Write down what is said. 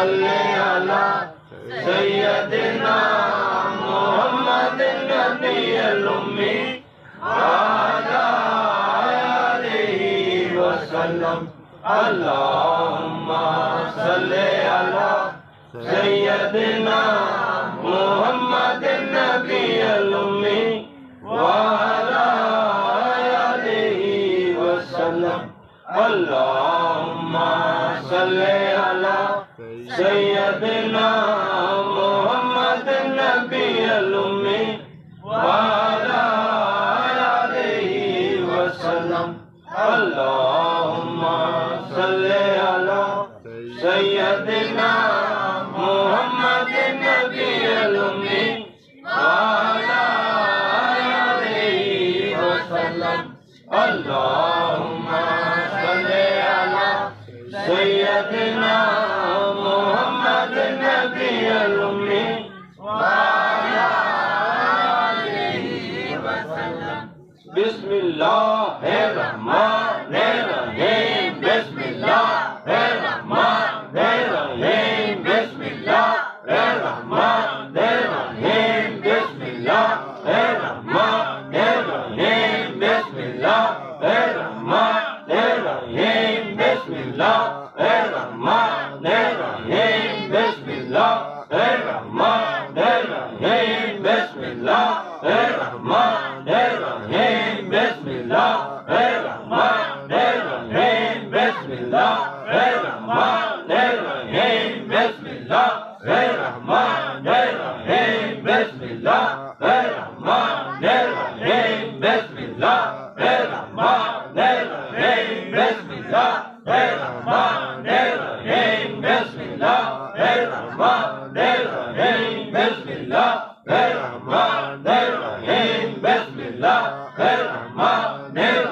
सल्ले अला सय्यदिना मुहम्मदिन नबिय्युल उम्मी वअला आलिहि वसल्लम। अल्लाहुम्मा सल्ले अला सय्यदिना मुहम्मदिन नबिय्युल उम्मी वअला आलिहि वसल्लम। अल्लाहुम्मा सल्ले अला सय्यदिना मुहम्मदिन नबिय्युल उम्मी वअला आलिहि वसल्लम। अल्लाहुम्मा सल्ले अला सय्यदिना मुहम्मदिन नबिय्युल उम्मी वअला आलिहि वसल्लम। अल्लाहुम्मा सल्ले अला सय्यदिना मुहम्मदिन नबिय्युल उम्मी वअला आलिहि वसल्लम। बिस्मिल्लाहिर रहमानिर रहीम। बिस्मिल्लाहिर रहमानिर रहीम। बिस्मिल्लाहिर रहमानिर रहीम। बिस्मिल्लाहिर रहमानिर रहीम। बिस्मिल्लाहिर रहमानिर रहीम। बिस्मिल्लाहिर रहमानिर रहीम। बिस्मिल्लाहिर रहमानिर रहीम। बिस्मिल्लाहिर रहमानिर रहीम। बिस्मिल्लाहिर रहमानिर रहीम। बिस्मिल्लाहिर रहमानिर रहीम। बिस्मिल्लाहिर रहमानिर रहीम। बिस्मिल्लाहिर रहमानिर रहीम। बिस्मिल्लाहिर रहमानिर रहीम। बिस्मिल्लाहिर रहमानिर रहीम। बिस्मिल्लाहिर रहमानिर रहीम। बिस्मिल्लाहिर रहमानिर रहीम। बिस्मिल्लाहिर रहमानिर